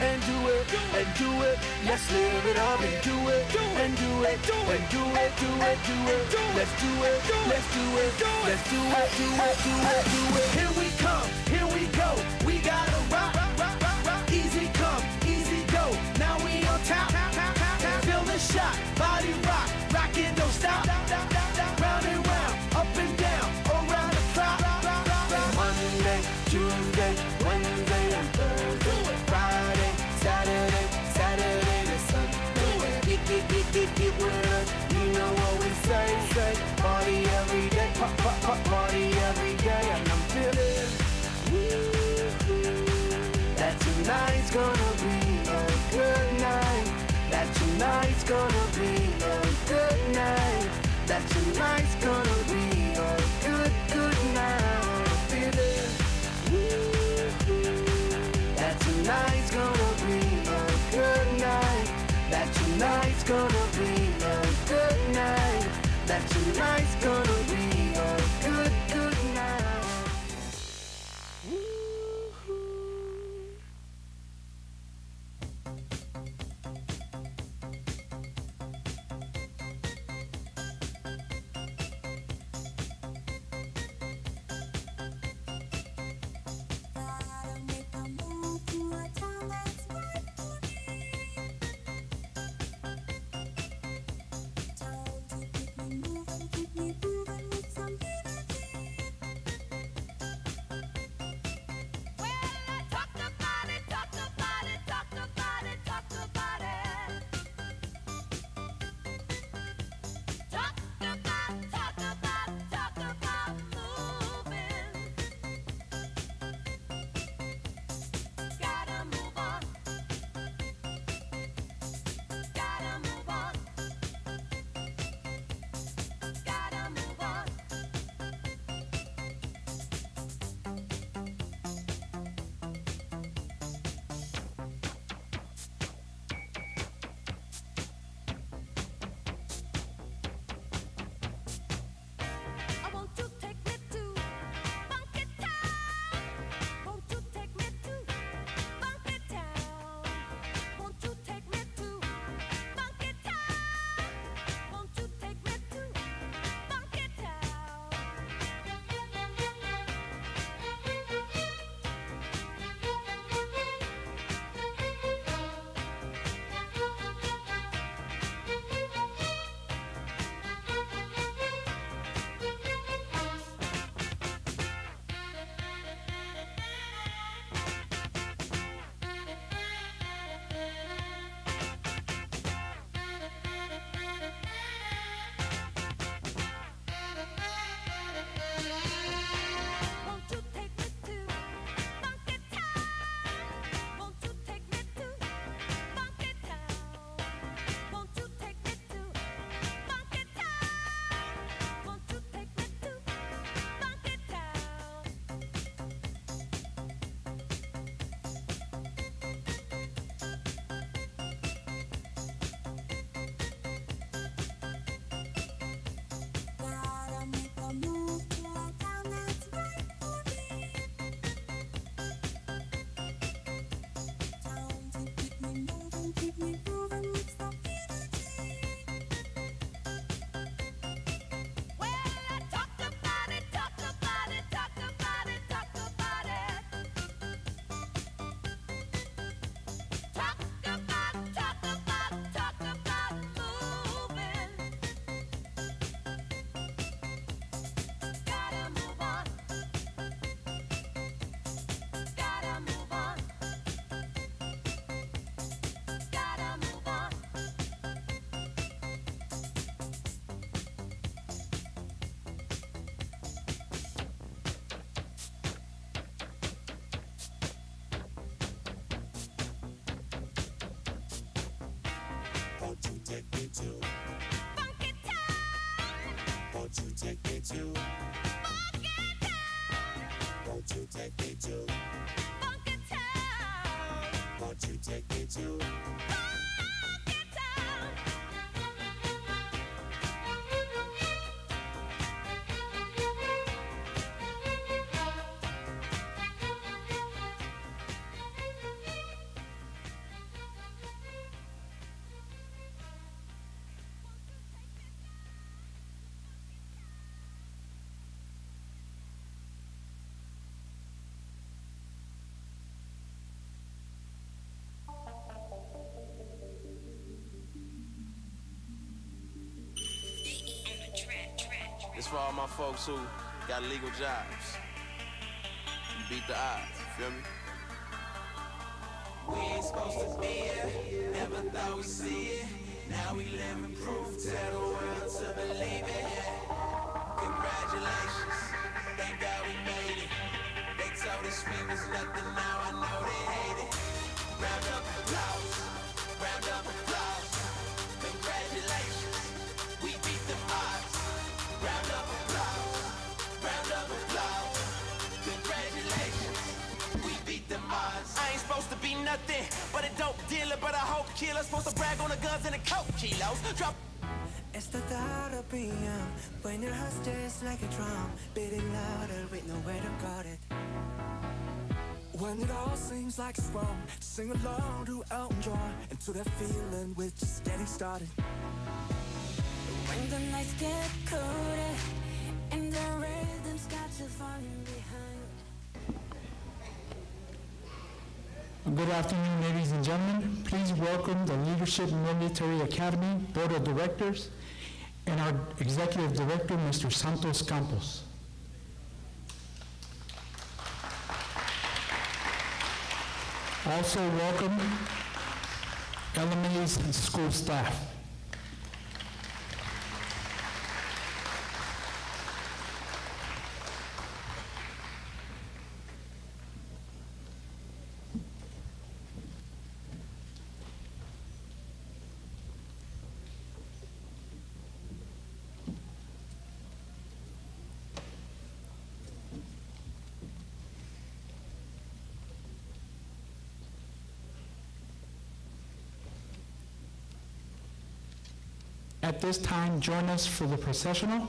and do it, and do it. Let's live it up and do it, and do it, and do it, do it, do it. Let's do it, let's do it, let's do it, do it, do it, do it. Here we come, here we go. We gotta rock, rock, rock, rock. Easy come, easy go. Now we on top, feel the shot, body rock, rockin', don't stop. Round and round, up and down, around the clock. Monday, Tuesday, Wednesday, and Thursday, Friday, Saturday, Saturday to Sunday. Get with us, you know what we say. Party every day, party every day, and I'm feeling that tonight's gonna be a good night. That tonight's gonna be a good night. That tonight's gonna be a good, good night. I'm feeling that tonight's gonna be a good night. That tonight's gonna be a good night. That tonight's gonna be a good, good night. for all my folks who got legal jobs. You beat the odds, you feel me? We ain't supposed to be here, never thought we'd see it. Now we living proof, tell the world to believe it. Congratulations, thank God we made it. They told us we was nothing, now I know they hate it. Round up applause, round up applause. Congratulations, we beat the odds. Round up applause, round up applause. Congratulations, we beat the odds. I ain't supposed to be nothing but a dope dealer, but a hope killer. Supposed to brag on the guns and the coke kilos. Drop. Esta therapia, when your heart just like a drum, beating louder with nowhere to guard it. When it all seems like it's wrong, sing along to Elton John and to that feeling we're just getting started. When the nights get colder and the rhythms got you falling behind. Good afternoon, ladies and gentlemen. Please welcome the Leadership Military Academy Board of Directors and our Executive Director, Mr. Santos Campos. Also welcome LMA's and school staff. At this time, join us for the processional.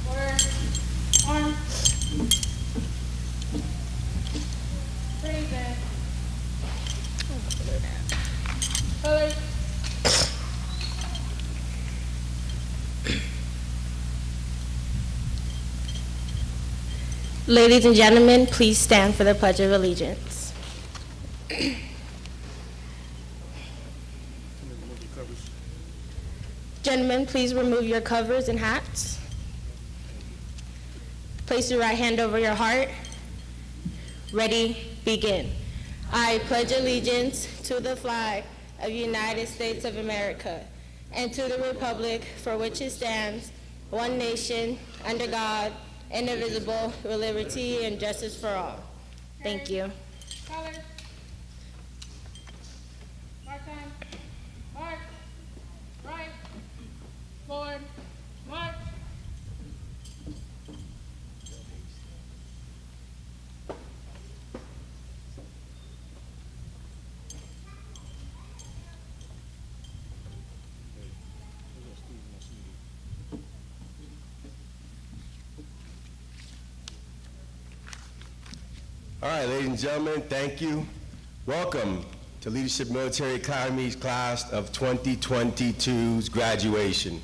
Order. Ladies and gentlemen, please stand for the Pledge of Allegiance. Gentlemen, please remove your covers and hats. Place your right hand over your heart. Ready, begin. I pledge allegiance to the flag of the United States of America and to the republic for which it stands, one nation, under God, indivisible, with liberty and justice for all. Thank you. Colors. Mark time. Mark. Right. Forward. March. All right, ladies and gentlemen, thank you. Welcome to Leadership Military Academy's class of 2022's graduation.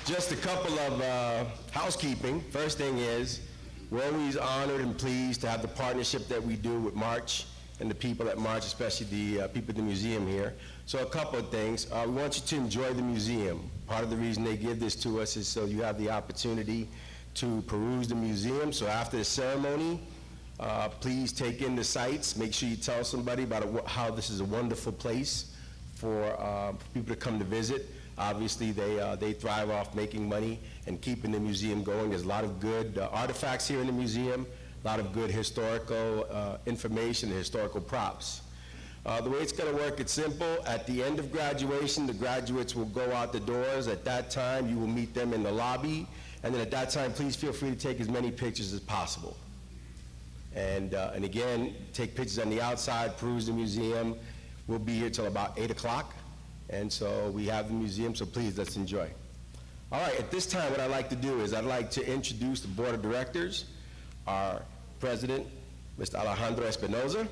Just a couple of housekeeping. First thing is, we're always honored and pleased to have the partnership that we do with March and the people at March, especially the people at the museum here. So a couple of things. We want you to enjoy the museum. Part of the reason they give this to us is so you have the opportunity to peruse the museum. So after the ceremony, please take in the sights. Make sure you tell somebody about how this is a wonderful place for people to come to visit. Obviously, they thrive off making money and keeping the museum going. There's a lot of good artifacts here in the museum, a lot of good historical information and historical props. The way it's going to work, it's simple. At the end of graduation, the graduates will go out the doors. At that time, you will meet them in the lobby. And then at that time, please feel free to take as many pictures as possible. And again, take pictures on the outside, peruse the museum. We'll be here till about 8 o'clock. And so we have the museum, so please, let's enjoy. All right, at this time, what I'd like to do is I'd like to introduce the Board of Directors, our President, Mr. Alejandro Espinoza,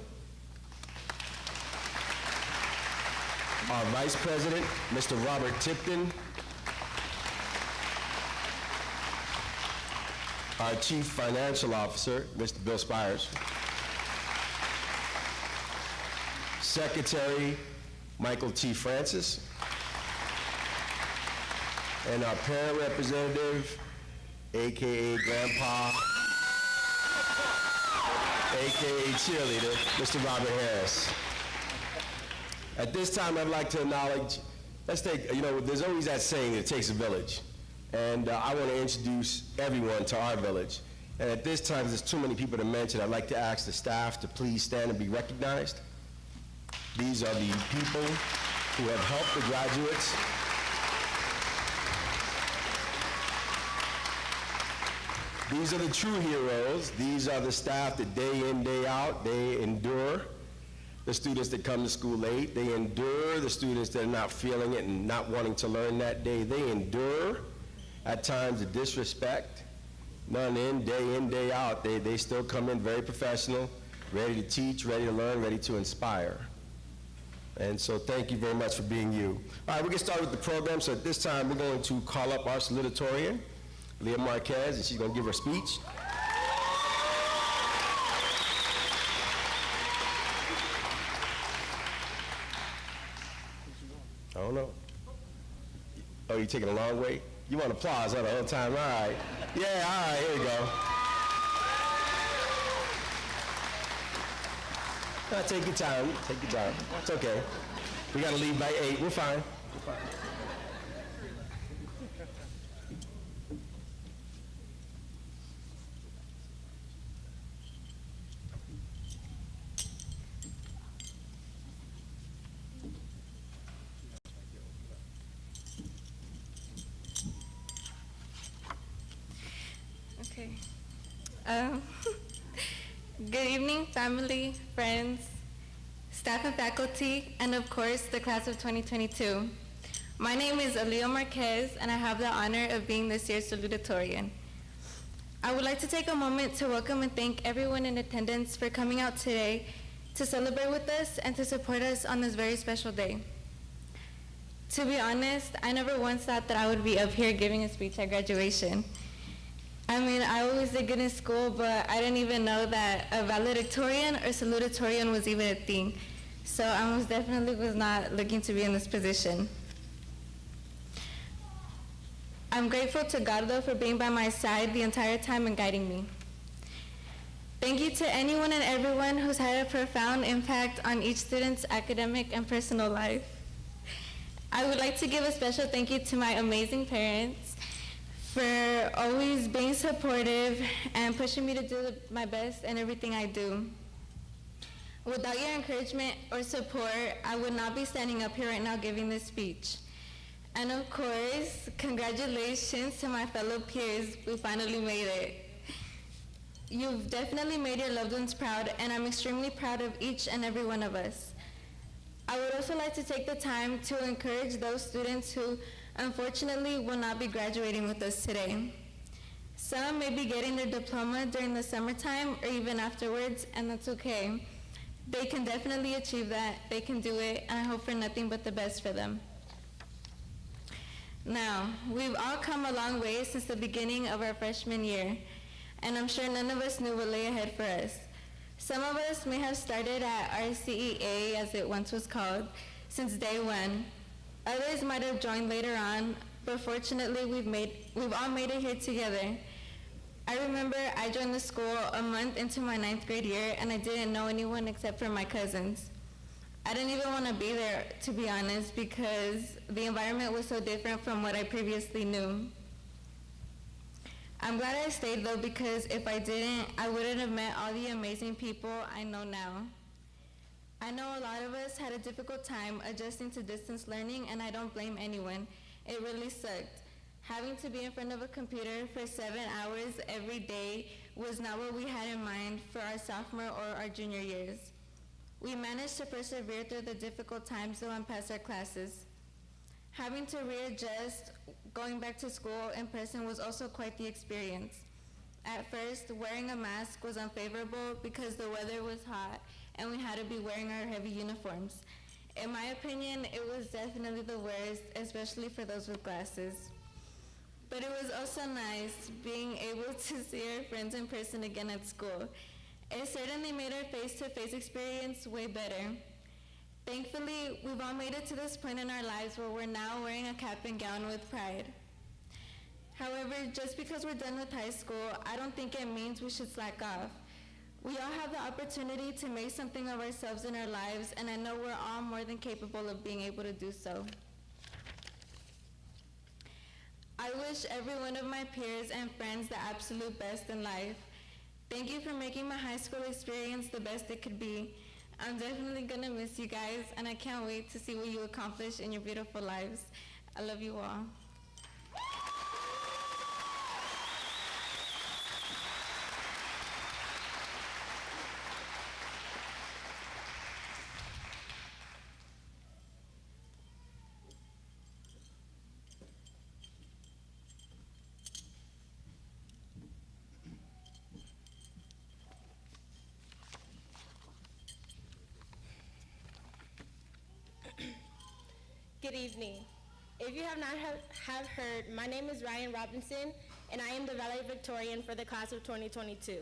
our Vice President, Mr. Robert Tipton, our Chief Financial Officer, Mr. Bill Spires, Secretary, Michael T. Francis, and our parent representative, AKA Grandpa, AKA cheerleader, Mr. Robert Harris. At this time, I'd like to acknowledge, let's take, there's always that saying, it takes a village. And I want to introduce everyone to our village. And at this time, there's too many people to mention. I'd like to ask the staff to please stand and be recognized. These are the people who have helped the graduates. These are the true heroes. These are the staff that day in, day out, they endure the students that come to school late. They endure the students that are not feeling it and not wanting to learn that day. They endure, at times, the disrespect. None in, day out. They still come in very professional, ready to teach, ready to learn, ready to inspire. And so thank you very much for being you. All right, we're going to start with the program. So at this time, we're going to call up our salutatorian, Leah Marquez, and she's going to give her speech. I don't know. Oh, you taking a long way? You want applause the whole time? All right. Yeah, all right, here we go. No, take your time. Take your time. It's okay. We got to leave by 8. We're fine. We're fine. Okay. Good evening, family, friends, staff and faculty, and of course, the class of 2022. My name is Leah Marquez, and I have the honor of being this year's Salutatorian. I would like to take a moment to welcome and thank everyone in attendance for coming out today to celebrate with us and to support us on this very special day. To be honest, I never once thought that I would be up here giving a speech at graduation. I mean, I always did good in school, but I didn't even know that a valedictorian or salutatorian was even a thing. So I most definitely was not looking to be in this position. I'm grateful to God, though, for being by my side the entire time and guiding me. Thank you to anyone and everyone who's had a profound impact on each student's academic and personal life. I would like to give a special thank you to my amazing parents for always being supportive and pushing me to do my best in everything I do. Without your encouragement or support, I would not be standing up here right now giving this speech. And of course, congratulations to my fellow peers. We finally made it. You've definitely made your loved ones proud, and I'm extremely proud of each and every one of us. I would also like to take the time to encourage those students who unfortunately will not be graduating with us today. Some may be getting their diploma during the summertime or even afterwards, and that's okay. They can definitely achieve that. They can do it, and I hope for nothing but the best for them. Now, we've all come a long way since the beginning of our freshman year, and I'm sure none of us knew what lay ahead for us. Some of us may have started at RCEA, as it once was called, since day one. Others might have joined later on, but fortunately we've all made it here together. I remember I joined the school a month into my 9th grade year, and I didn't know anyone except for my cousins. I didn't even want to be there, to be honest, because the environment was so different from what I previously knew. I'm glad I stayed, though, because if I didn't, I wouldn't have met all the amazing people I know now. I know a lot of us had a difficult time adjusting to distance learning, and I don't blame anyone. It really sucked. Having to be in front of a computer for 7 hours every day was not what we had in mind for our sophomore or our junior years. We managed to persevere through the difficult times, though, and pass our classes. Having to readjust going back to school in person was also quite the experience. At first, wearing a mask was unfavorable because the weather was hot and we had to be wearing our heavy uniforms. In my opinion, it was definitely the worst, especially for those with glasses. But it was also nice being able to see our friends in person again at school. It certainly made our face-to-face experience way better. Thankfully, we've all made it to this point in our lives where we're now wearing a cap and gown with pride. However, just because we're done with high school, I don't think it means we should slack off. We all have the opportunity to make something of ourselves in our lives, and I know we're all more than capable of being able to do so. I wish every one of my peers and friends the absolute best in life. Thank you for making my high school experience the best it could be. I'm definitely gonna miss you guys, and I can't wait to see what you accomplish in your beautiful lives. I love you all. Good evening. If you have not have heard, my name is Ryan Robinson, and I am the Valedictorian for the class of 2022.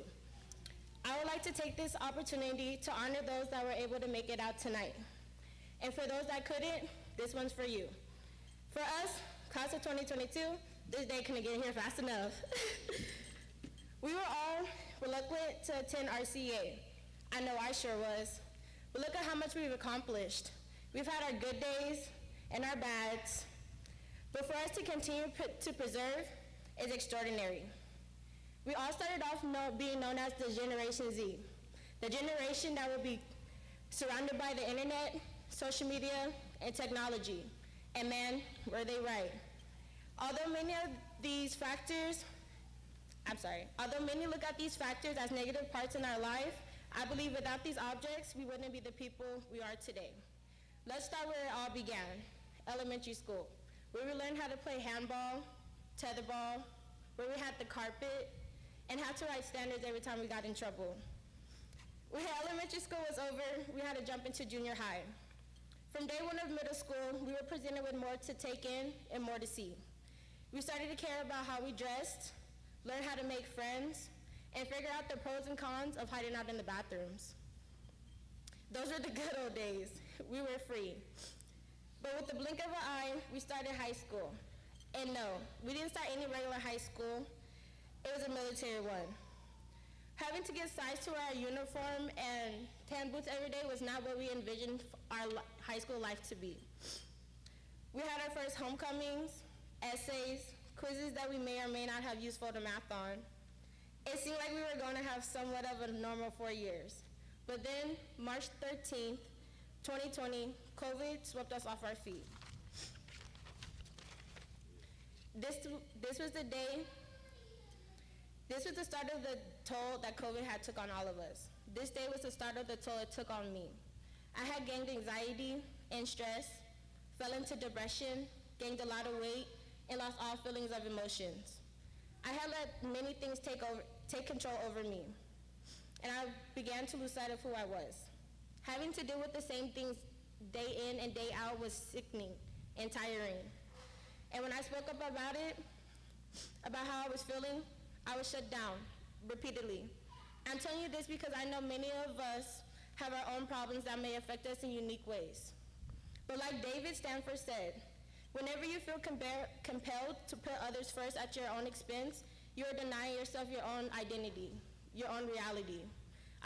I would like to take this opportunity to honor those that were able to make it out tonight. And for those that couldn't, this one's for you. For us, class of 2022, this day couldn't get here fast enough. We were all reluctant to attend RCA. I know I sure was. But look at how much we've accomplished. We've had our good days and our bads, but for us to continue to preserve is extraordinary. We all started off being known as the Generation Z, the generation that will be surrounded by the internet, social media, and technology. And man, were they right. Although many look at these factors as negative parts in our life, I believe without these objects, we wouldn't be the people we are today. Let's start where it all began, elementary school, where we learned how to play handball, tetherball, where we had the carpet, and had to write standards every time we got in trouble. When elementary school was over, we had to jump into junior high. From day one of middle school, we were presented with more to take in and more to see. We started to care about how we dressed, learn how to make friends, and figure out the pros and cons of hiding out in the bathrooms. Those were the good old days. We were free. But with the blink of an eye, we started high school. And no, we didn't start any regular high school. It was a military one. Having to get sized to our uniform and tan boots every day was not what we envisioned our high school life to be. We had our first homecomings, essays, quizzes that we may or may not have used photo math on. It seemed like we were going to have somewhat of a normal 4 years. But then, March 13th, 2020, COVID swept us off our feet. This was the start of the toll that COVID had took on all of us. This day was the start of the toll it took on me. I had gained anxiety and stress, fell into depression, gained a lot of weight, and lost all feelings of emotions. I had let many things take control over me, and I began to lose sight of who I was. Having to deal with the same things day in and day out was sickening and tiring. And when I spoke up about it, about how I was feeling, I was shut down repeatedly. I'm telling you this because I know many of us have our own problems that may affect us in unique ways. But like David Stanford said, whenever you feel compelled to put others first at your own expense, you are denying yourself your own identity, your own reality.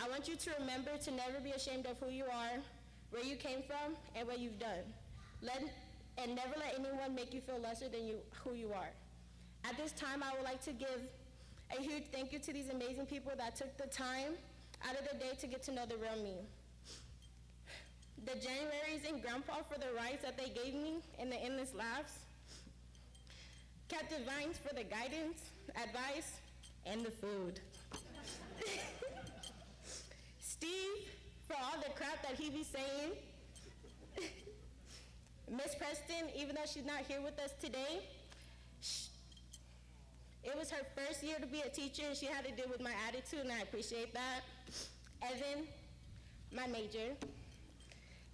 I want you to remember to never be ashamed of who you are, where you came from, and what you've done. And never let anyone make you feel lesser than who you are. At this time, I would like to give a huge thank you to these amazing people that took the time out of their day to get to know the real me. The Januaries and Grandpa for the rides that they gave me and the endless laughs. Captain Vines for the guidance, advice, and the food. Steve for all the crap that he be saying. Miss Preston, even though she's not here with us today, it was her first year to be a teacher, and she had to deal with my attitude, and I appreciate that. Evan, my major,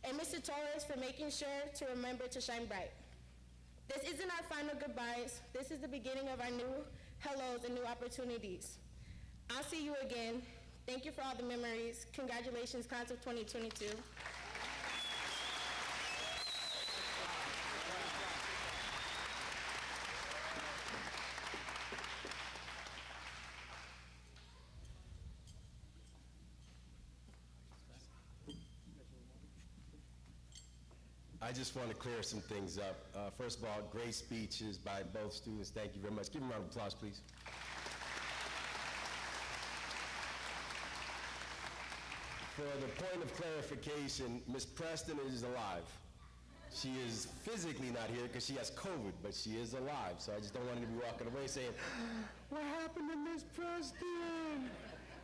and Mr. Torres for making sure to remember to shine bright. This isn't our final goodbyes. This is the beginning of our new hellos and new opportunities. I'll see you again. Thank you for all the memories. Congratulations, class of 2022. I just want to clear some things up. First of all, great speeches by both students. Thank you very much. Give them a round of applause, please. For the point of clarification, Ms. Preston is alive. She is physically not here because she has COVID, but she is alive. So I just don't want her to be walking away saying, "What happened to Ms. Preston?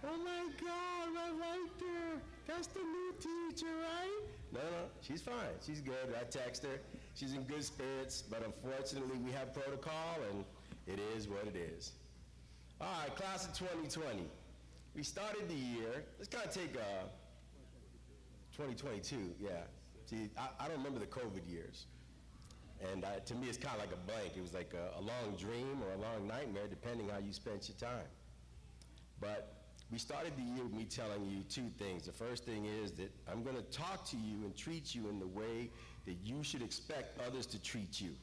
Oh my God, I liked her. That's the new teacher, right?" No, she's fine. She's good. I text her. She's in good spirits, but unfortunately we have protocol and it is what it is. All right, class of 2020. We started the year, let's kind of take 2022, yeah. See, I don't remember the COVID years. And to me, it's kind of like a blank. It was like a long dream or a long nightmare, depending how you spent your time. But we started the year with me telling you two things. The first thing is that I'm going to talk to you and treat you in the way that you should expect others to treat you.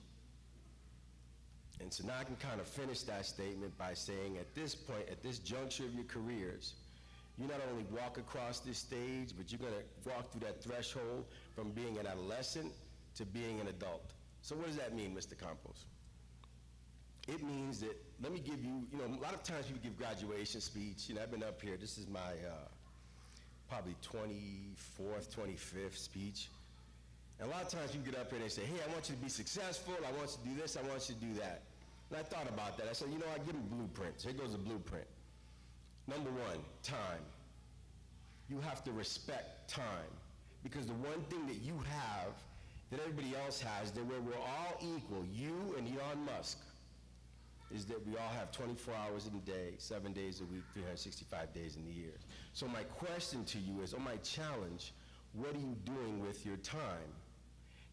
And so now I can kind of finish that statement by saying at this point, at this juncture of your careers, you not only walk across this stage, but you're going to walk through that threshold from being an adolescent to being an adult. So what does that mean, Mr. Campos? It means that, let me give you, a lot of times people give graduation speech. I've been up here, this is my probably 24th, 25th speech. And a lot of times people get up here and they say, "Hey, I want you to be successful, I want you to do this, I want you to do that." And I thought about that. I said, I give them blueprints. Here goes the blueprint. Number one, time. You have to respect time. Because the one thing that you have that everybody else has, that where we're all equal, you and Elon Musk, is that we all have 24 hours in a day, 7 days a week, 365 days in the year. So my question to you is, or my challenge, what are you doing with your time?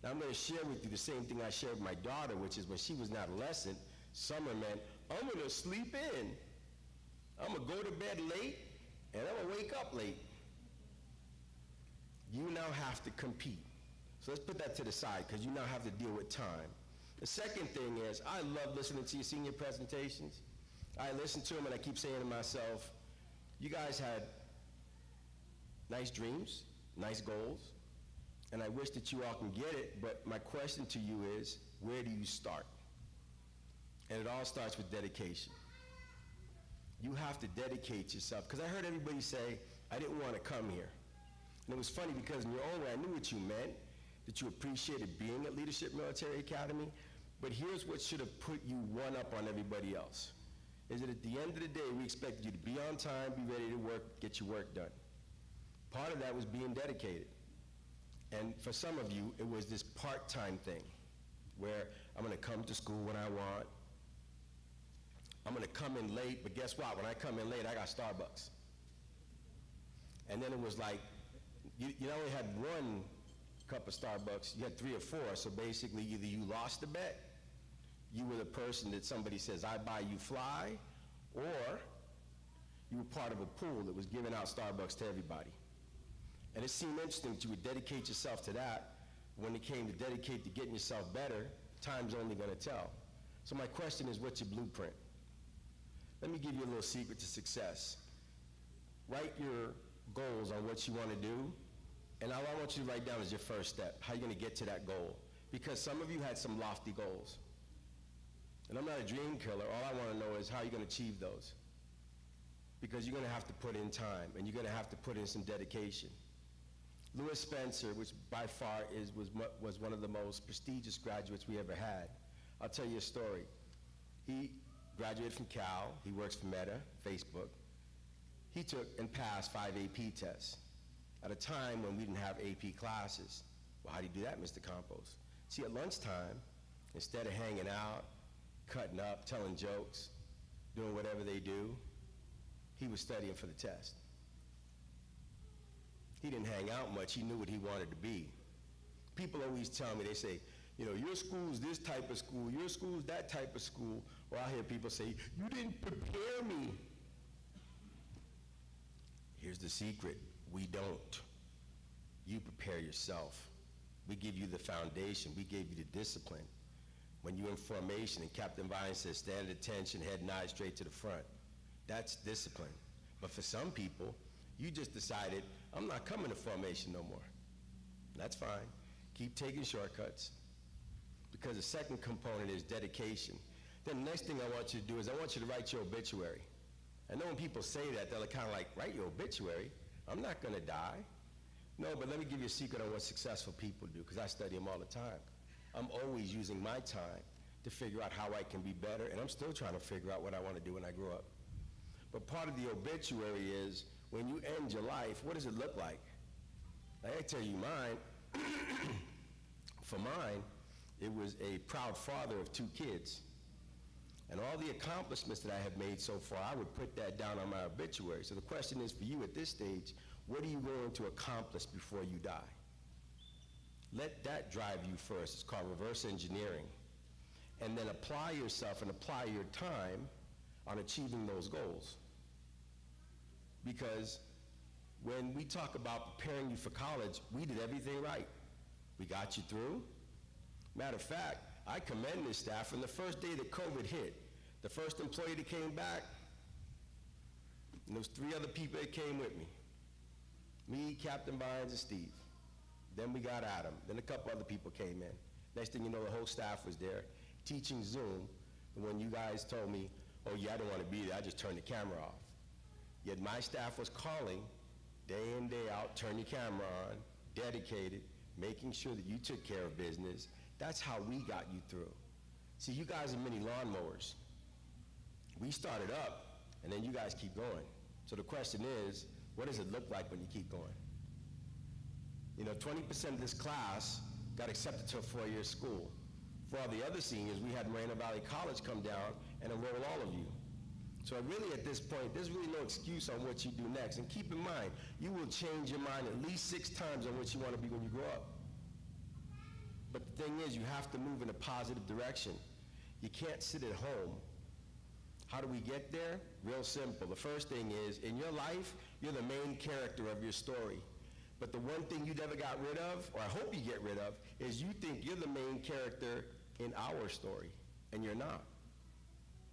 Now, I'm going to share with you the same thing I shared with my daughter, which is when she was an adolescent, summer meant, I'm going to sleep in. I'm going to go to bed late, and I'm going to wake up late. You now have to compete. So let's put that to the side, because you now have to deal with time. The second thing is, I love listening to your senior presentations. I listen to them, and I keep saying to myself, you guys had nice dreams, nice goals, and I wish that you all can get it, but my question to you is, where do you start? And it all starts with dedication. You have to dedicate yourself, because I heard everybody say, I didn't want to come here. And it was funny because in your own way, I knew what you meant, that you appreciated being at Leadership Military Academy, but here's what should have put you one up on everybody else, is that at the end of the day, we expected you to be on time, be ready to work, get your work done. Part of that was being dedicated. And for some of you, it was this part-time thing, where I'm going to come to school when I want. I'm going to come in late, but guess what? When I come in late, I got Starbucks. And then it was like, you only had one cup of Starbucks, you had 3 or 4, so basically either you lost the bet, you were the person that somebody says, I buy, you fly, or you were part of a pool that was giving out Starbucks to everybody. And it seemed interesting that you would dedicate yourself to that. When it came to dedicate to getting yourself better, time's only going to tell. So my question is, what's your blueprint? Let me give you a little secret to success. Write your goals on what you want to do, and all I want you to write down is your first step, how you're going to get to that goal. Because some of you had some lofty goals. And I'm not a dream killer. All I want to know is how you're going to achieve those. Because you're going to have to put in time, and you're going to have to put in some dedication. Lewis Spencer, which by far was one of the most prestigious graduates we ever had. I'll tell you a story. He graduated from Cal. He works for Meta, Facebook. He took and passed 5 AP tests at a time when we didn't have AP classes. Well, how do you do that, Mr. Campos? See, at lunchtime, instead of hanging out, cutting up, telling jokes, doing whatever they do, he was studying for the test. He didn't hang out much. He knew what he wanted to be. People always tell me, they say, your school's this type of school, your school's that type of school. Or I hear people say, you didn't prepare me. Here's the secret. We don't. You prepare yourself. We give you the foundation. We gave you the discipline. When you're in formation and Captain Vine says, stand at attention, head nod straight to the front, that's discipline. But for some people, you just decided, I'm not coming to formation no more. That's fine. Keep taking shortcuts. Because the second component is dedication. Then the next thing I want you to do is I want you to write your obituary. I know when people say that, they're kind of like, write your obituary? I'm not going to die. No, but let me give you a secret on what successful people do, because I study them all the time. I'm always using my time to figure out how I can be better, and I'm still trying to figure out what I want to do when I grow up. But part of the obituary is, when you end your life, what does it look like? I tell you mine. For mine, it was a proud father of 2 kids. And all the accomplishments that I have made so far, I would put that down on my obituary. So the question is for you at this stage, what are you going to accomplish before you die? Let that drive you first. It's called reverse engineering. And then apply yourself and apply your time on achieving those goals. Because when we talk about preparing you for college, we did everything right. We got you through. Matter of fact, I commend this staff. From the first day that COVID hit, the first employee that came back, and there was 3 other people that came with me. Me, Captain Bynes, and Steve. Then we got Adam. Then a couple other people came in. Next thing you know, the whole staff was there teaching Zoom. And when you guys told me, oh yeah, I don't want to be there, I just turned the camera off. Yet my staff was calling day in, day out, turn your camera on, dedicated, making sure that you took care of business. That's how we got you through. See, you guys are mini lawnmowers. We started up, and then you guys keep going. So the question is, what does it look like when you keep going? 20% of this class got accepted to a 4-year school. For all the other seniors, we had Moreno Valley College come down and enroll all of you. So really at this point, there's really no excuse on what you do next. And keep in mind, you will change your mind at least 6 times on what you want to be when you grow up. But the thing is, you have to move in a positive direction. You can't sit at home. How do we get there? Real simple. The first thing is, in your life, you're the main character of your story. But the one thing you never got rid of, or I hope you get rid of, is you think you're the main character in our story, and you're not.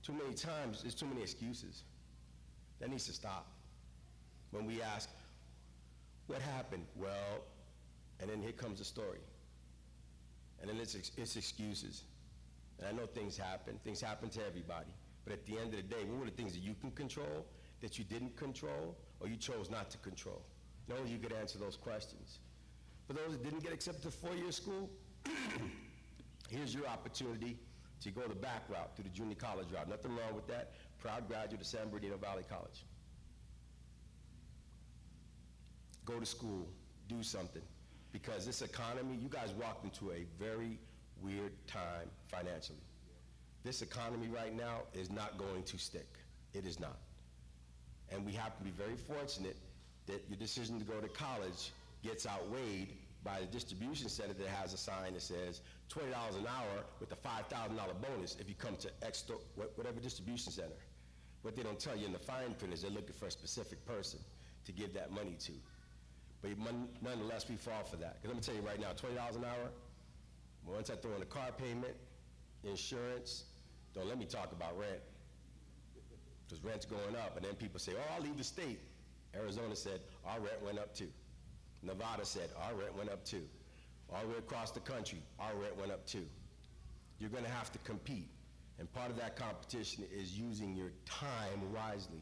Too many times, there's too many excuses. That needs to stop. When we ask, what happened? Well, and then here comes the story. And then it's excuses. And I know things happen to everybody. But at the end of the day, what were the things that you can control, that you didn't control, or you chose not to control? No, you could answer those questions. For those that didn't get accepted to four-year school, here's your opportunity to go the back route, through the junior college route. Nothing wrong with that. Proud graduate of San Bernardino Valley College. Go to school, do something. Because this economy, you guys walked into a very weird time financially. This economy right now is not going to stick. It is not. And we have to be very fortunate that your decision to go to college gets outweighed by the distribution center that has a sign that says $20 an hour with a $5,000 bonus if you come to whatever distribution center. What they don't tell you in the fine print is they're looking for a specific person to give that money to. But nonetheless, we fall for that. Because I'm gonna tell you right now, $20 an hour, once I throw in the car payment, insurance, don't let me talk about rent. Because rent's going up, and then people say, oh, I'll leave the state. Arizona said, our rent went up too. Nevada said, our rent went up too. All the way across the country, our rent went up too. You're gonna have to compete. And part of that competition is using your time wisely.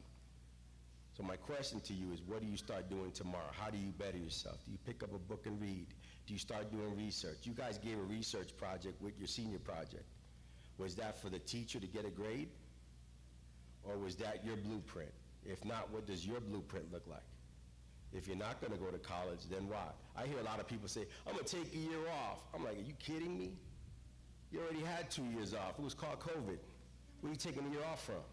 So my question to you is, what do you start doing tomorrow? How do you better yourself? Do you pick up a book and read? Do you start doing research? You guys gave a research project with your senior project. Was that for the teacher to get a grade? Or was that your blueprint? If not, what does your blueprint look like? If you're not gonna go to college, then why? I hear a lot of people say, I'm gonna take a year off. I'm like, are you kidding me? You already had 2 years off. It was called COVID. Where are you taking a year off from?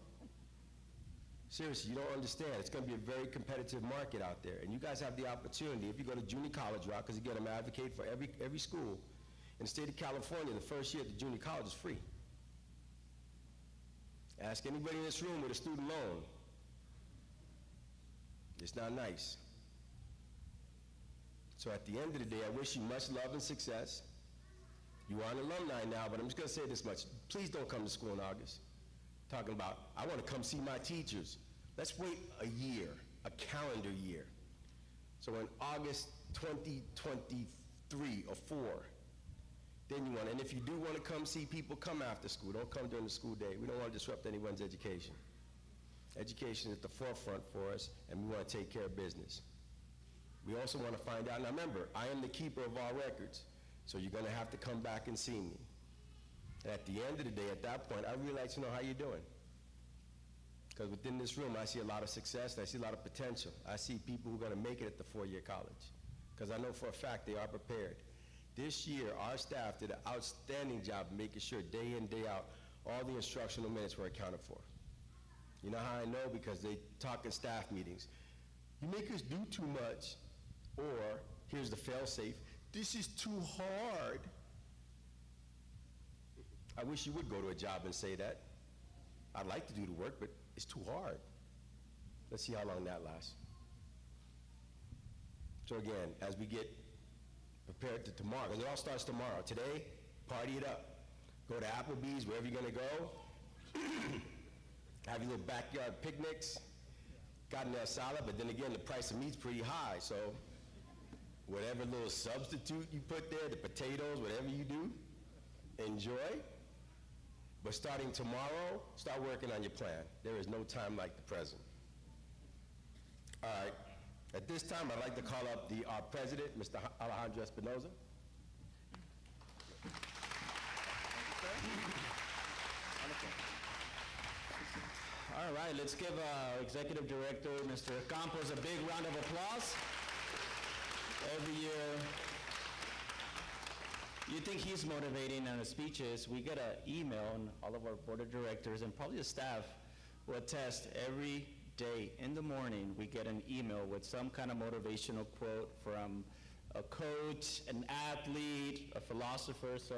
Seriously, you don't understand. It's going to be a very competitive market out there. And you guys have the opportunity, if you go to junior college route, because again, I'm an advocate for every school. In the state of California, the first year at the junior college is free. Ask anybody in this room with a student loan. It's not nice. So at the end of the day, I wish you much love and success. You are an alumni now, but I'm just going to say this much. Please don't come to school in August. Talking about, I want to come see my teachers. Let's wait a year, a calendar year. So in August 2023 or 4, then you want, and if you do want to come see people, come after school. Don't come during the school day. We don't want to disrupt anyone's education. Education is at the forefront for us, and we want to take care of business. We also want to find out, now remember, I am the keeper of all records, so you're going to have to come back and see me. And at the end of the day, at that point, I really like to know how you're doing. Because within this room, I see a lot of success, and I see a lot of potential. I see people who are going to make it at the four-year college. Because I know for a fact they are prepared. This year, our staff did an outstanding job of making sure day in, day out, all the instructional minutes were accounted for. You know how I know? Because they talk in staff meetings. You make us do too much, or here's the fail-safe, this is too hard. I wish you would go to a job and say that. I'd like to do the work, but it's too hard. Let's see how long that lasts. So again, as we get prepared to tomorrow, because it all starts tomorrow. Today, party it up. Go to Applebee's, wherever you're gonna go. Have your little backyard picnics. Got that salad, but then again, the price of meat's pretty high, so whatever little substitute you put there, the potatoes, whatever you do, enjoy. But starting tomorrow, start working on your plan. There is no time like the present. All right. At this time, I'd like to call up our president, Mr. Alejandro Espinoza. All right, let's give Executive Director, Mr. Campos, a big round of applause. Every year, you think he's motivating in his speeches. We get an email, and all of our board of directors and probably the staff will attest every day in the morning we get an email with some kind of motivational quote from a coach, an athlete, a philosopher, so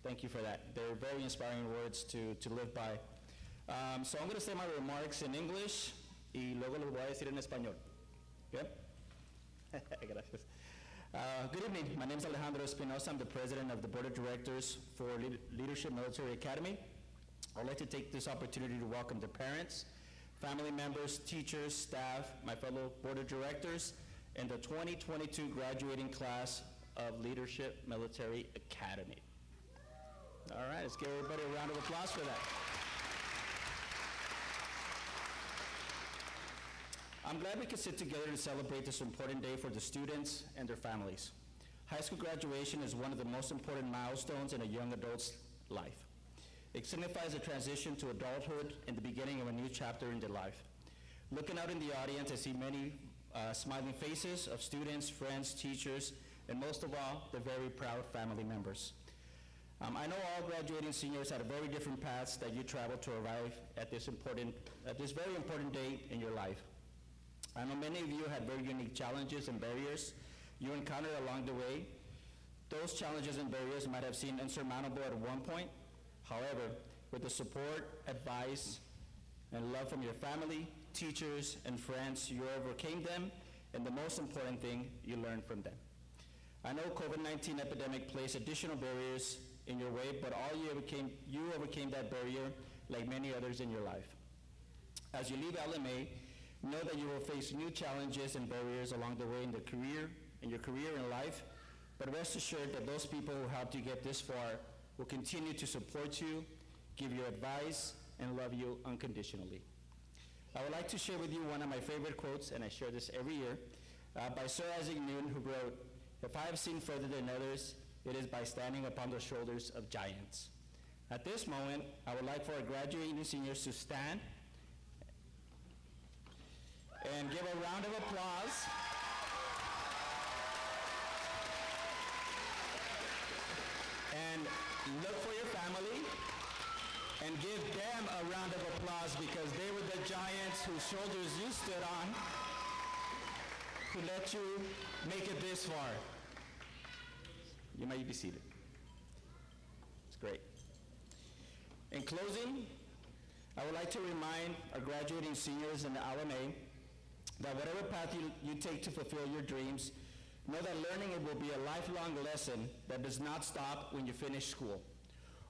thank you for that. They're very inspiring words to live by. So I'm going to say my remarks in English y luego los voy a decir en español. Okay? Gracias. Good evening. My name is Alejandro Espinosa. I'm the president of the board of directors for Leadership Military Academy. I'd like to take this opportunity to welcome the parents, family members, teachers, staff, my fellow board of directors, and the 2022 graduating class of Leadership Military Academy. All right, let's give everybody a round of applause for that. I'm glad we could sit together to celebrate this important day for the students and their families. High school graduation is one of the most important milestones in a young adult's life. It signifies a transition to adulthood and the beginning of a new chapter in their life. Looking out in the audience, I see many smiling faces of students, friends, teachers, and most of all, the very proud family members. I know all graduating seniors had very different paths that you traveled to arrive at this very important day in your life. I know many of you had very unique challenges and barriers you encountered along the way. Those challenges and barriers might have seemed insurmountable at one point. However, with the support, advice, and love from your family, teachers, and friends, you overcame them, and the most important thing, you learned from them. I know COVID-19 epidemic placed additional barriers in your way, but you overcame that barrier like many others in your life. As you leave LMA, know that you will face new challenges and barriers along the way in your career and life, but rest assured that those people who helped you get this far will continue to support you, give you advice, and love you unconditionally. I would like to share with you one of my favorite quotes, and I share this every year, by Sir Isaac Newton, who wrote, "If I have seen further than others, it is by standing upon the shoulders of giants." At this moment, I would like for our graduating seniors to stand and give a round of applause. And look for your family and give them a round of applause because they were the giants whose shoulders you stood on who let you make it this far. You may be seated. It's great. In closing, I would like to remind our graduating seniors in the LMA that whatever path you take to fulfill your dreams, know that learning it will be a lifelong lesson that does not stop when you finish school,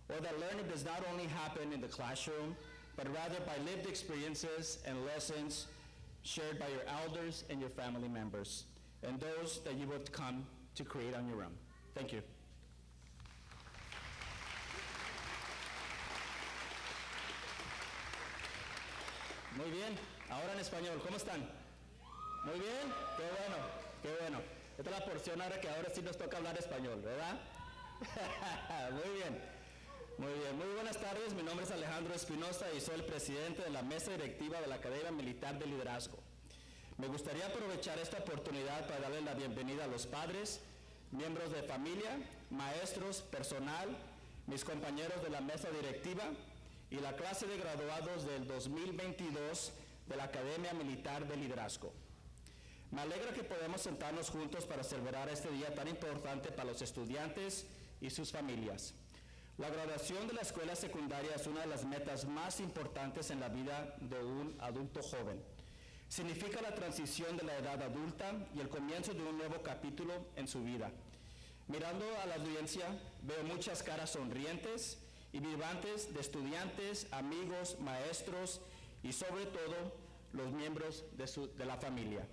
or that learning does not only happen in the classroom, but rather by lived experiences and lessons shared by your elders and your family members, and those that you will come to create on your own. Thank you. Muy bien, ahora en español, ¿cómo están? Muy bien, qué bueno, qué bueno. Esta es la porción ahora que ahora sí nos toca hablar español, ¿verdad? Muy bien, muy bien. Muy buenas tardes, mi nombre es Alejandro Espinosa y soy el presidente de la mesa directiva de la Academia Militar de Liderazgo. Me gustaría aprovechar esta oportunidad para darle la bienvenida a los padres, miembros de familia, maestros, personal, mis compañeros de la mesa directiva y la clase de graduados del 2022 de la Academia Militar de Liderazgo. Me alegra que podamos sentarnos juntos para celebrar este día tan importante para los estudiantes y sus familias. La graduación de la escuela secundaria es una de las metas más importantes en la vida de un adulto joven. Significa la transición de la edad adulta y el comienzo de un nuevo capítulo en su vida. Mirando a la audiencia, veo muchas caras sonrientes y vibrantes de estudiantes, amigos, maestros y sobre todo los miembros de la familia.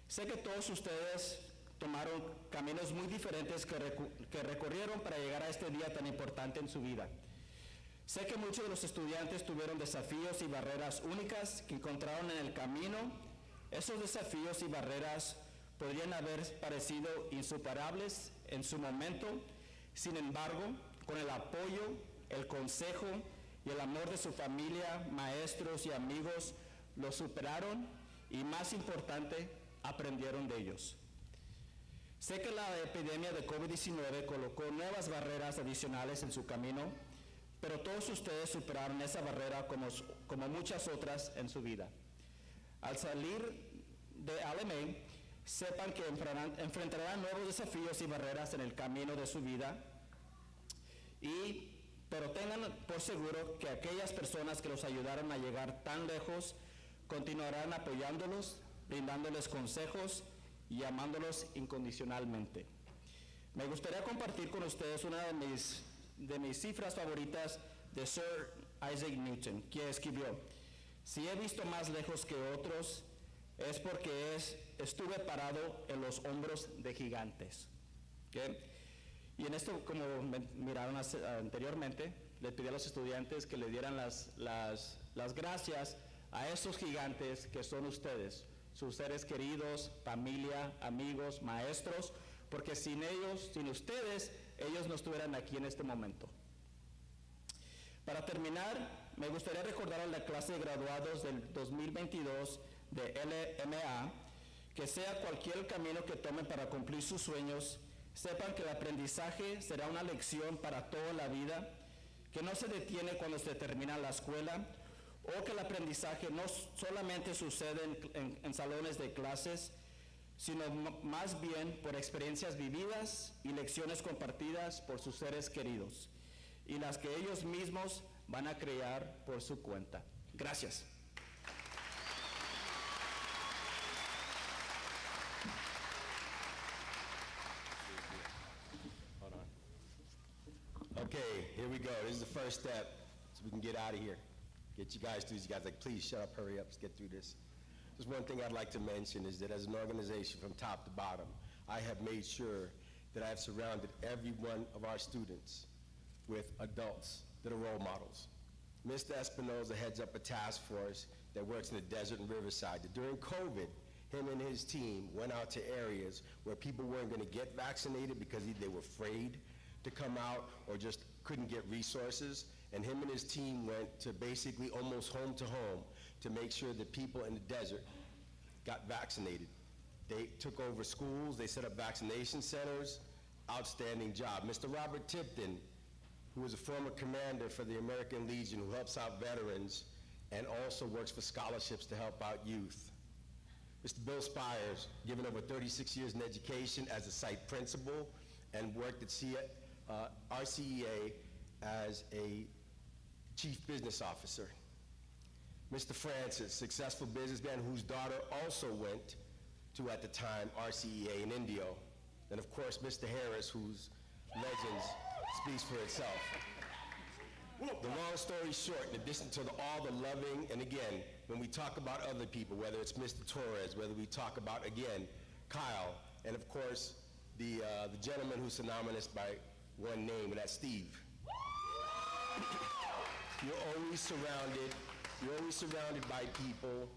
Sé que todos ustedes tomaron caminos muy diferentes que recorrieron para llegar a este día tan importante en su vida. Sé que muchos de los estudiantes tuvieron desafíos y barreras únicas que encontraron en el camino. Esos desafíos y barreras podrían haber parecido insuperables en su momento. Sin embargo, con el apoyo, el consejo y el amor de su familia, maestros y amigos, los superaron y, más importante, aprendieron de ellos. Sé que la epidemia de COVID-19 colocó nuevas barreras adicionales en su camino, pero todos ustedes superaron esa barrera como muchas otras en su vida. Al salir de LMA, Sepan que enfrentarán nuevos desafíos y barreras en el camino de su vida, pero tengan por seguro que aquellas personas que los ayudaron a llegar tan lejos continuarán apoyándolos, brindándoles consejos y amándolos incondicionalmente. Me gustaría compartir con ustedes una de mis cifras favoritas de Sir Isaac Newton, quien escribió: si he visto más lejos que otros, es porque estuve parado en los hombros de gigantes. ¿Okay? Y en esto, como miraron anteriormente, le pedí a los estudiantes que le dieran las gracias a esos gigantes que son ustedes, sus seres queridos, familia, amigos, maestros, porque sin ellos, sin ustedes, ellos no estuvieran aquí en este momento. Para terminar, me gustaría recordar a la clase de graduados del 2022 de LMA que sea cualquier camino que tomen para cumplir sus sueños, sepan que el aprendizaje será una lección para toda la vida, que no se detiene cuando se termina la escuela, o que el aprendizaje no solamente sucede en salones de clases, sino más bien por experiencias vividas y lecciones compartidas por sus seres queridos, y las que ellos mismos van a crear por su cuenta. Gracias. Okay, here we go. This is the first step, so we can get out of here. Get you guys through. You guys like, please shut up, hurry up, let's get through this. Just one thing I'd like to mention is that as an organization from top to bottom, I have made sure that I have surrounded every one of our students with adults that are role models. Mr. Espinoza heads up a task force that works in the desert and riverside. During COVID, him and his team went out to areas where people weren't going to get vaccinated because they were afraid to come out or just couldn't get resources. And him and his team went to basically almost home to home to make sure that people in the desert got vaccinated. They took over schools, they set up vaccination centers. Outstanding job. Mr. Robert Tipton, who was a former commander for the American Legion, who helps out veterans and also works for scholarships to help out youth. Mr. Bill Spires, given over 36 years in education as a site principal and worked at RCEA as a chief business officer. Mr. Francis, successful businessman whose daughter also went to, at the time, RCEA in Indio. And of course, Mr. Harris, whose legends speaks for itself. The long story short, in addition to all the loving, and again, when we talk about other people, whether it's Mr. Torres, whether we talk about, again, Kyle, and of course, the gentleman who's synonymous by one name, and that's Steve. You're always surrounded by people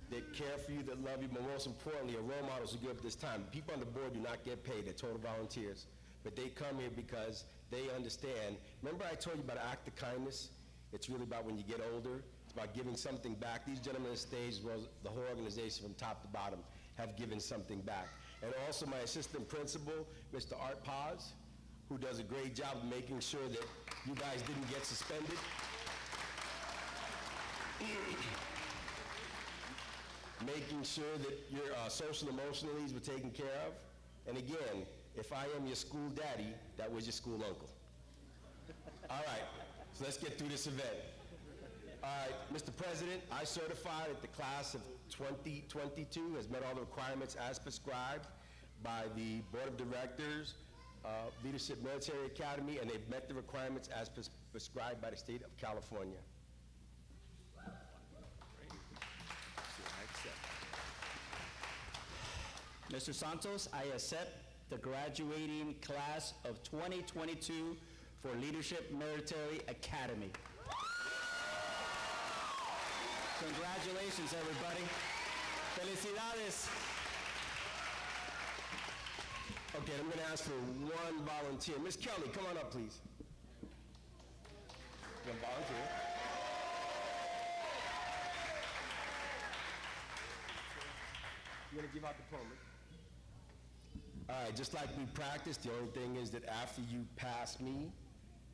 that care for you, that love you, but most importantly, are role models who give up this time. People on the board do not get paid, they're total volunteers. But they come here because they understand. Remember I told you about an act of kindness? It's really about when you get older. It's about giving something back. These gentlemen on the stage, as well as the whole organization from top to bottom, have given something back. And also my assistant principal, Mr. Art Paz, who does a great job of making sure that you guys didn't get suspended. Making sure that your social and emotional needs were taken care of. And again, if I am your school daddy, that was your school uncle. All right, so let's get through this event. All right, Mr. President, I certify that the class of 2022 has met all the requirements as prescribed by the Board of Directors, Leadership Military Academy, and they've met the requirements as prescribed by the state of California. Mr. Santos, I accept the graduating class of 2022 for Leadership Military Academy. Congratulations, everybody. Felicidades. Okay, I'm gonna ask for one volunteer. Miss Kelly, come on up, please. One volunteer. You're gonna give out diplomas. All right, just like we practiced, the only thing is that after you pass me,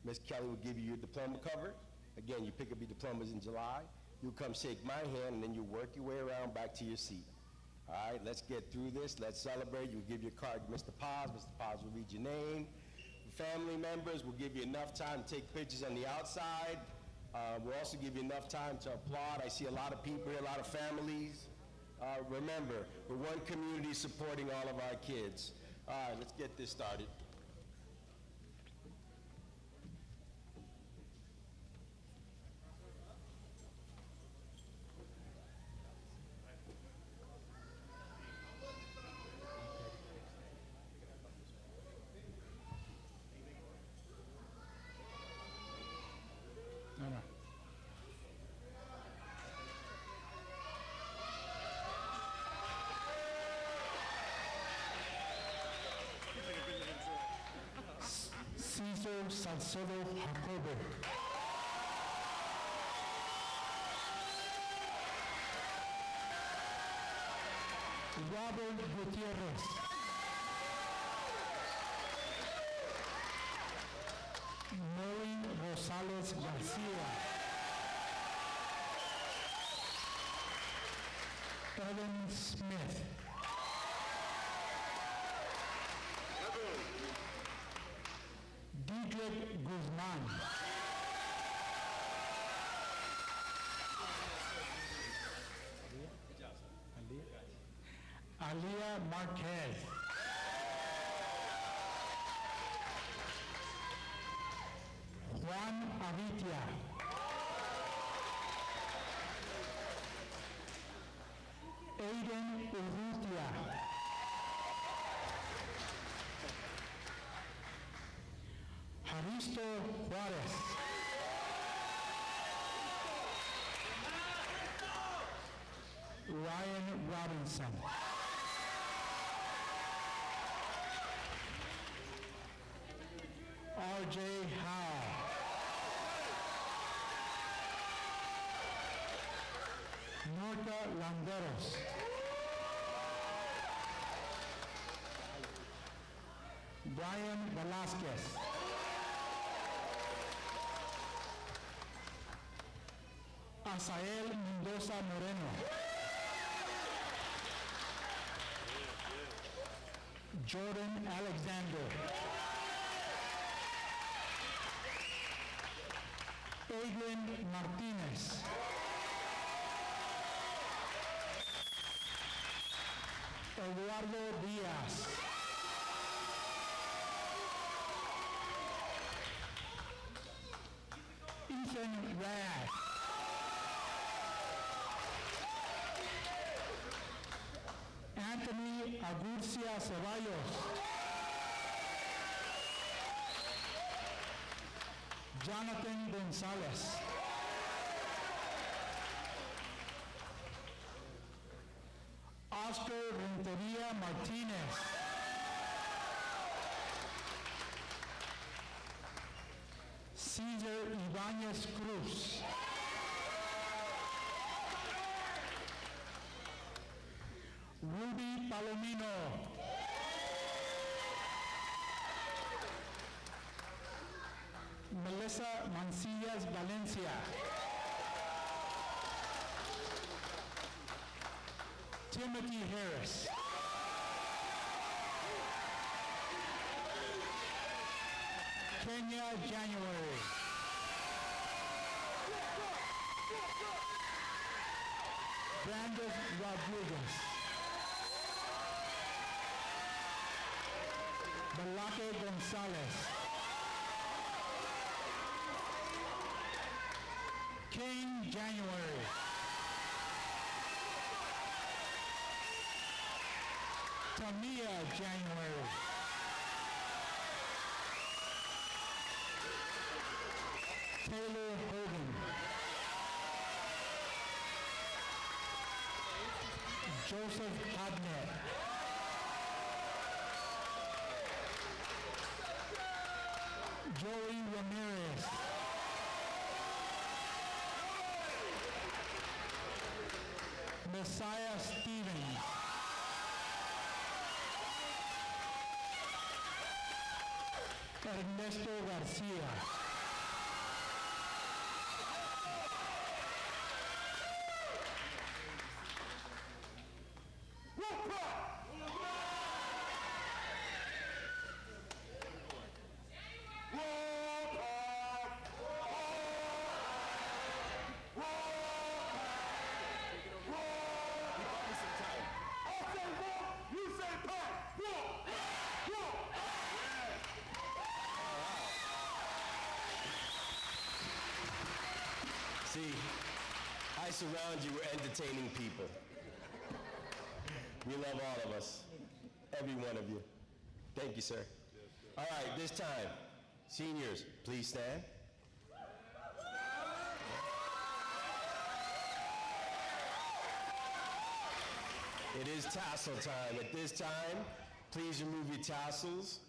Miss Kelly will give you your diploma cover. Again, you pick up your diplomas in July. You come shake my hand, and then you work your way around back to your seat. All right, let's get through this. Let's celebrate. You'll give your card to Mr. Paz. Mr. Paz will read your name. Family members, we'll give you enough time to take pictures on the outside. We'll also give you enough time to applaud. I see a lot of people here, a lot of families. Remember, we're one community supporting all of our kids. All right, let's get this started. No, no. Cesar Salcedo Jacobo. Robert Gutierrez. Maureen Rosales Garcia. Evan Smith. Didrik Guzman. Alia Marquez. Juan Avitia. Aiden Urrutia. Jaristo Juarez. Ryan Robinson. RJ Howe. Norca Landeros. Brian Velasquez. Asael Mendoza Moreno. Jordan Alexander. Adrian Martinez. Eduardo Diaz. Ethan Rad. Anthony Agurcia Ceballos. Jonathan Gonzalez. Oscar Renteria Martinez. Cesar Ibanez Cruz. Ruby Palomino. Melissa Mancillas Valencia. Timothy Harris. Kenya January. Brandon Rodriguez. Balake Gonzalez. King January. Tamia January. Taylor Hogan. Joseph Hodnett. Joey Ramirez. Messiah Stevens. Ernesto Garcia. Woo! house around you entertaining people. We love all of us, every one of you. Thank you, sir. All right, this time, seniors, please stand. It is tassel time. At this time, please remove your tassels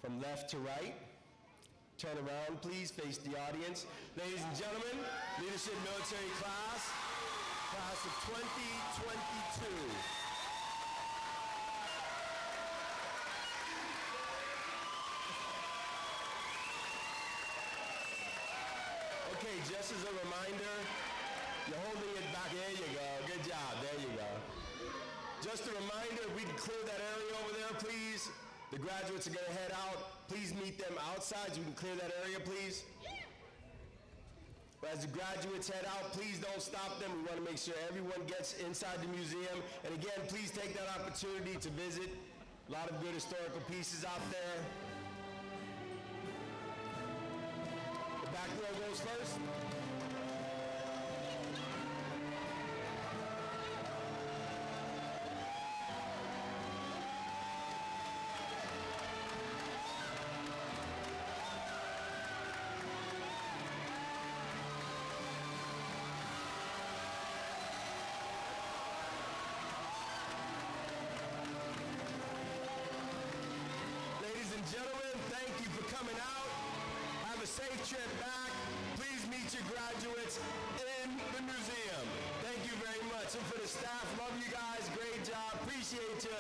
from left to right. Turn around, please, face the audience. Ladies and gentlemen, Leadership Military Class, class of 2022. Okay, just as a reminder, you're holding it back. There you go. Good job. There you go. Just a reminder, if we can clear that area over there, please. The graduates are going to head out. Please meet them outside so we can clear that area, please. As the graduates head out, please don't stop them. We want to make sure everyone gets inside the museum. And again, please take that opportunity to visit. A lot of good historical pieces out there. The back row goes first. Gentlemen, thank you for coming out. Have a safe trip back. Please meet your graduates in the museum. Thank you very much. And for the staff, love you guys. Great job. Appreciate you.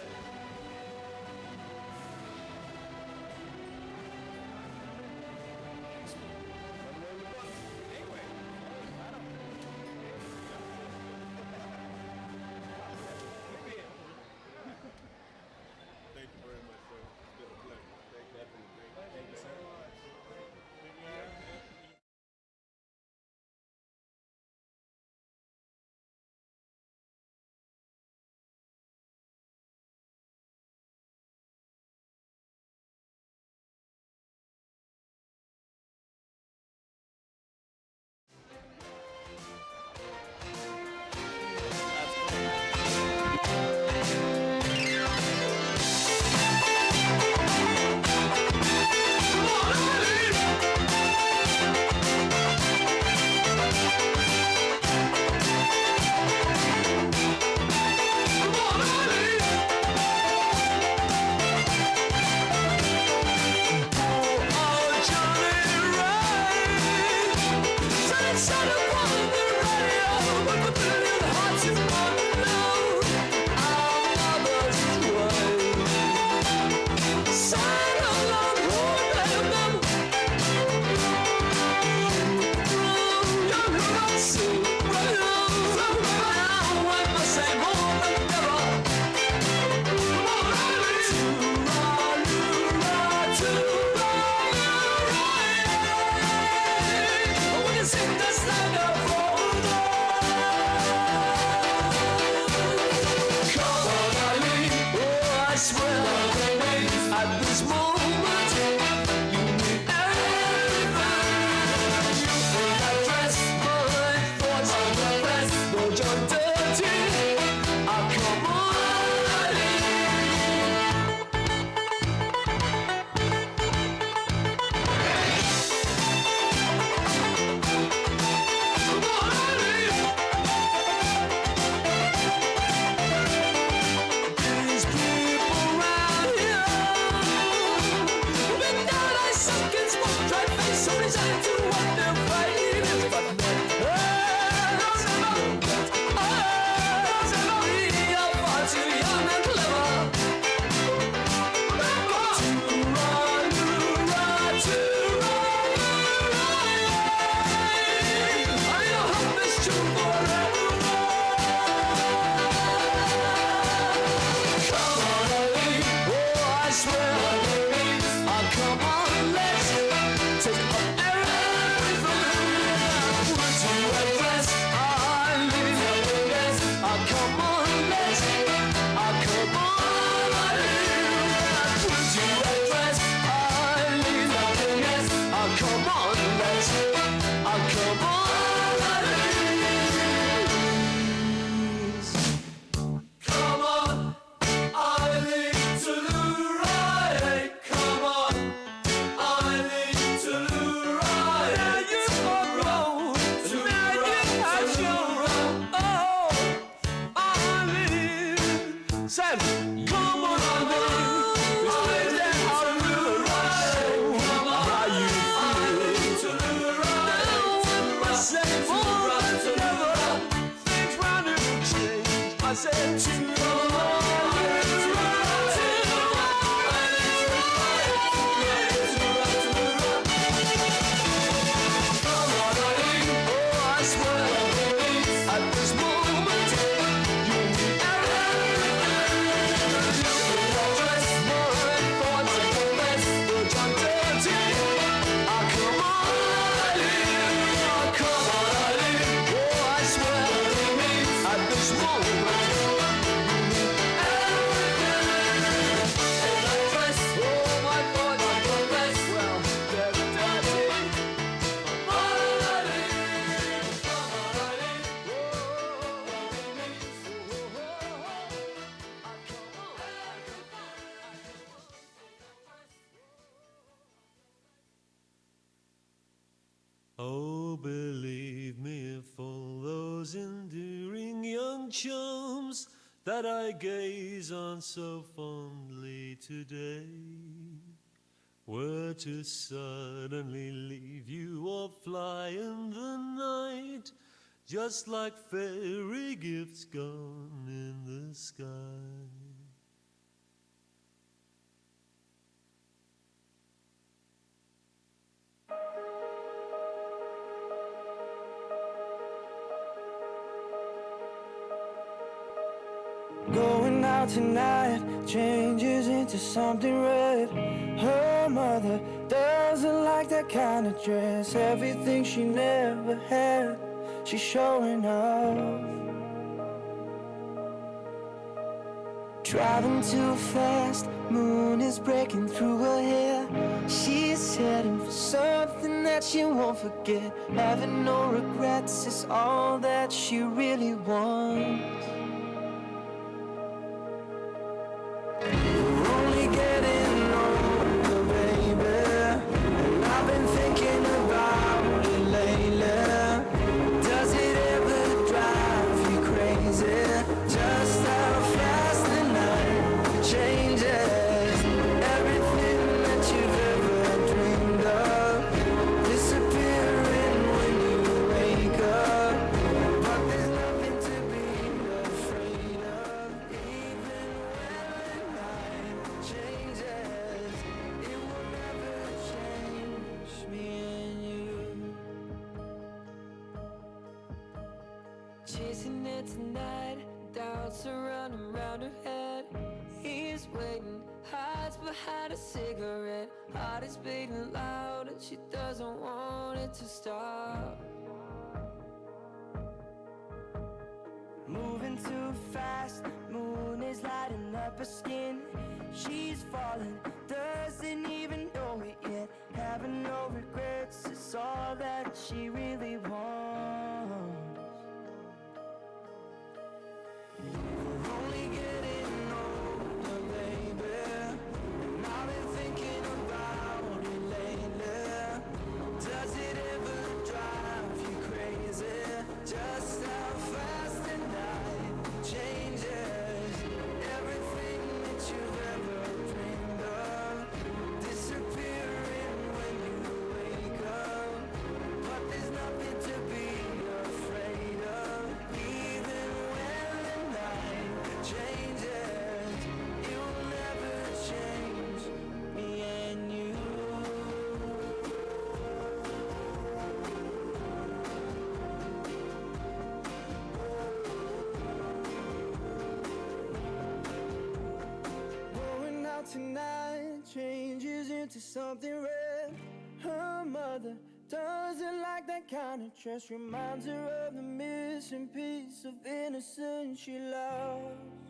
Thank you very much, sir. It's been a pleasure. Thank you, sir. Come on, let's Said, come on, darling, this place that I'm really right. How you feel? I said, oh, things round and change. I said, oh, believe me, for those enduring young chums that I gaze on so fondly today were to suddenly leave you or fly in the night, just like fairy gifts gone in the sky. Going out tonight changes into something red. Her mother doesn't like that kind of dress. Everything she never had, she's showing off. Driving too fast, moon is breaking through her hair. She's heading for something that she won't forget. Having no regrets is all that she really wants. Chasing it tonight, doubts surrounding around her head. He's waiting, hides behind a cigarette. Heart is beating loud and she doesn't want it to stop. Moving too fast, moon is lighting up her skin. She's falling, doesn't even know it yet. Having no regrets is all that she really wants. We're only getting older, baby, and I've been thinking about it lately. Does it ever drive you crazy? Just how fast the night changes. Everything that you've ever dreamed of disappearing when you wake up. But there's nothing to be afraid of. Even when the night changes, it will never change me and you. Going out tonight changes into something red. Her mother doesn't like that kind of dress. Reminds her of the missing piece of innocence she lost.